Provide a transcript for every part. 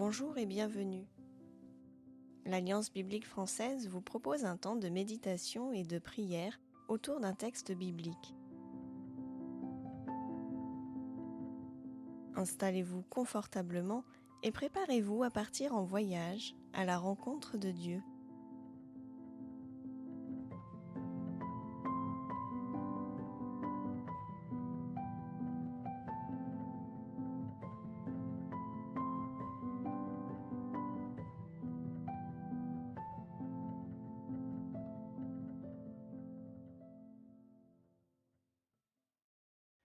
Bonjour et bienvenue. L'Alliance biblique française vous propose un temps de méditation et de prière autour d'un texte biblique. Installez-vous confortablement et préparez-vous à partir en voyage à la rencontre de Dieu.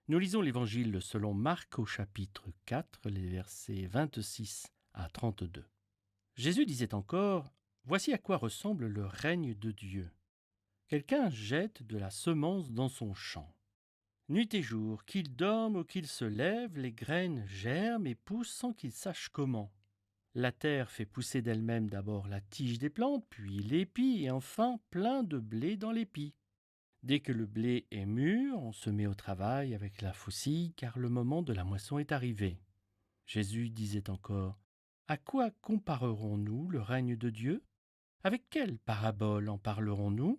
Nous lisons l'Évangile selon Marc au chapitre 4, les versets 26 à 32. Jésus disait encore : « Voici à quoi ressemble le règne de Dieu. Quelqu'un jette de la semence dans son champ. Nuit et jour, qu'il dorme ou qu'il se lève, les graines germent et poussent sans qu'il sache comment. La terre fait pousser d'elle-même d'abord la tige des plantes, puis l'épi, et enfin plein de blé dans l'épi. Dès que le blé est mûr, on se met au travail avec la faucille, car le moment de la moisson est arrivé. » Jésus disait encore : « À quoi comparerons-nous le règne de Dieu ? Avec quelle parabole en parlerons-nous ?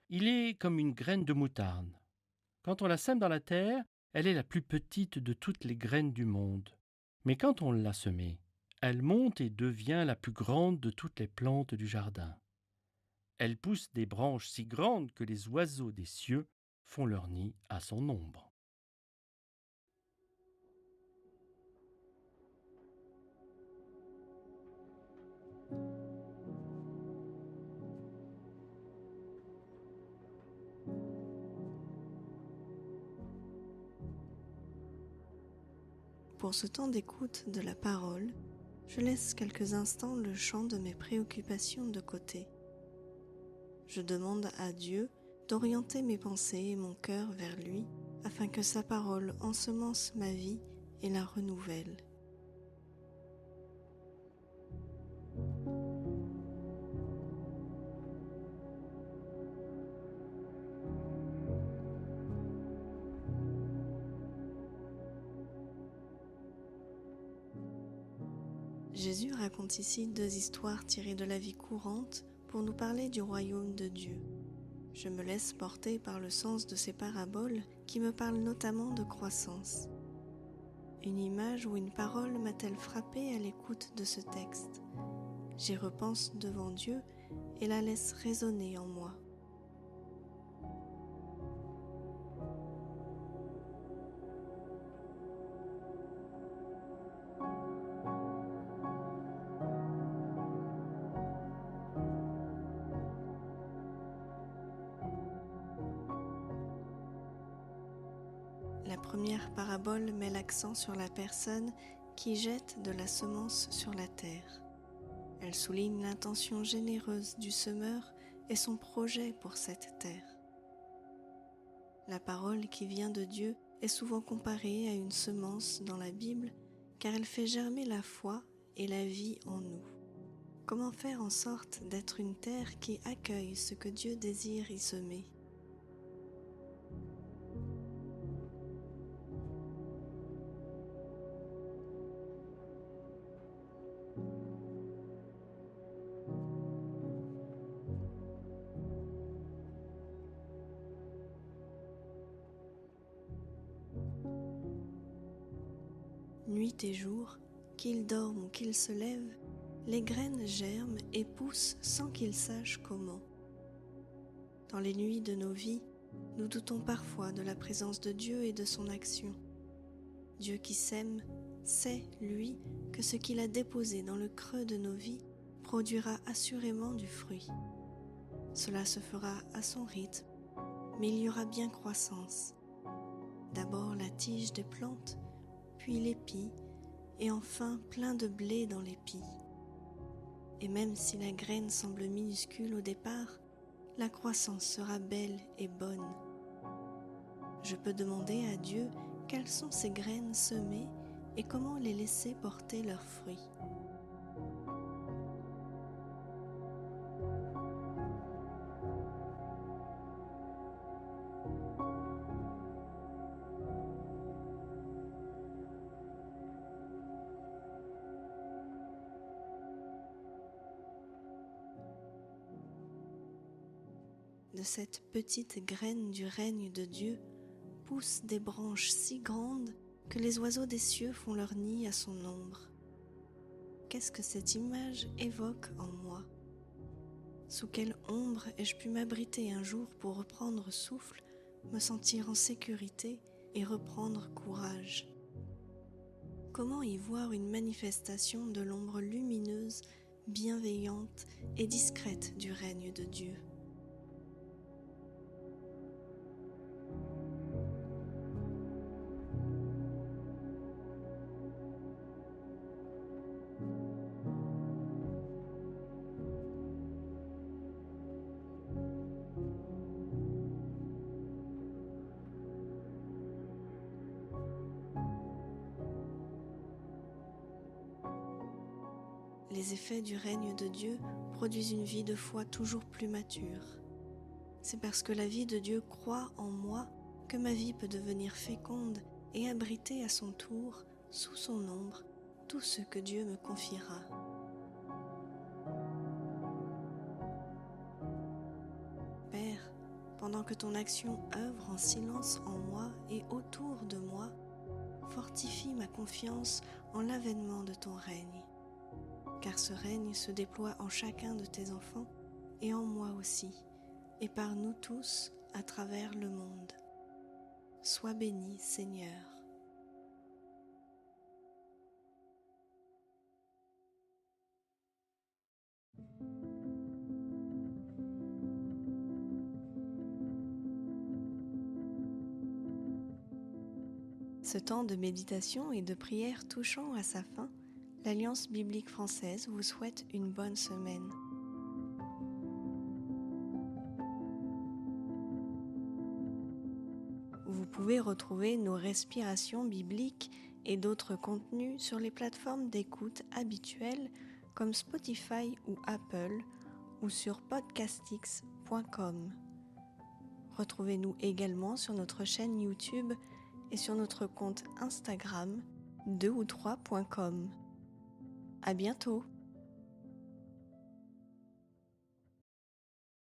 Il est comme une graine de moutarde. Quand on la sème dans la terre, elle est la plus petite de toutes les graines du monde. Mais quand on l'a semée, elle monte et devient la plus grande de toutes les plantes du jardin. Elle pousse des branches si grandes que les oiseaux des cieux font leur nid à son ombre. » Pour ce temps d'écoute de la parole, je laisse quelques instants le champ de mes préoccupations de côté. Je demande à Dieu d'orienter mes pensées et mon cœur vers lui, afin que sa parole ensemence ma vie et la renouvelle. Jésus raconte ici deux histoires tirées de la vie courante pour nous parler du royaume de Dieu. Je me laisse porter par le sens de ces paraboles qui me parlent notamment de croissance. Une image ou une parole m'a-t-elle frappée à l'écoute de ce texte ? J'y repense devant Dieu et la laisse résonner en moi. La première parabole met l'accent sur la personne qui jette de la semence sur la terre. Elle souligne l'intention généreuse du semeur et son projet pour cette terre. La parole qui vient de Dieu est souvent comparée à une semence dans la Bible car elle fait germer la foi et la vie en nous. Comment faire en sorte d'être une terre qui accueille ce que Dieu désire y semer ? Nuit et jour, qu'il dorme ou qu'il se lève, les graines germent et poussent sans qu'ils sachent comment. Dans les nuits de nos vies, nous doutons parfois de la présence de Dieu et de son action. Dieu qui sème sait, lui, que ce qu'il a déposé dans le creux de nos vies produira assurément du fruit. Cela se fera à son rythme, mais il y aura bien croissance. D'abord la tige des plantes, puis l'épi, et enfin plein de blé dans l'épi. Et même si la graine semble minuscule au départ, la croissance sera belle et bonne. Je peux demander à Dieu quelles sont ces graines semées et comment les laisser porter leurs fruits. de cette petite graine du règne de Dieu poussent des branches si grandes que les oiseaux des cieux font leur nid à son ombre. Qu'est-ce que cette image évoque en moi? Sous quelle ombre ai-je pu m'abriter un jour pour reprendre souffle, me sentir en sécurité et reprendre courage? Comment y voir une manifestation de l'ombre lumineuse, bienveillante et discrète du règne de Dieu? Les effets du règne de Dieu produisent une vie de foi toujours plus mature. C'est parce que la vie de Dieu croît en moi que ma vie peut devenir féconde et abriter à son tour, sous son ombre, tout ce que Dieu me confiera. Père, pendant que ton action œuvre en silence en moi et autour de moi, fortifie ma confiance en l'avènement de ton règne. Car ce règne se déploie en chacun de tes enfants et en moi aussi, et par nous tous à travers le monde. Sois béni, Seigneur. Ce temps de méditation et de prière touchant à sa fin, l'Alliance biblique française vous souhaite une bonne semaine. Vous pouvez retrouver nos respirations bibliques et d'autres contenus sur les plateformes d'écoute habituelles comme Spotify ou Apple ou sur podcastix.com. Retrouvez-nous également sur notre chaîne YouTube et sur notre compte Instagram 2ou3.com. À bientôt!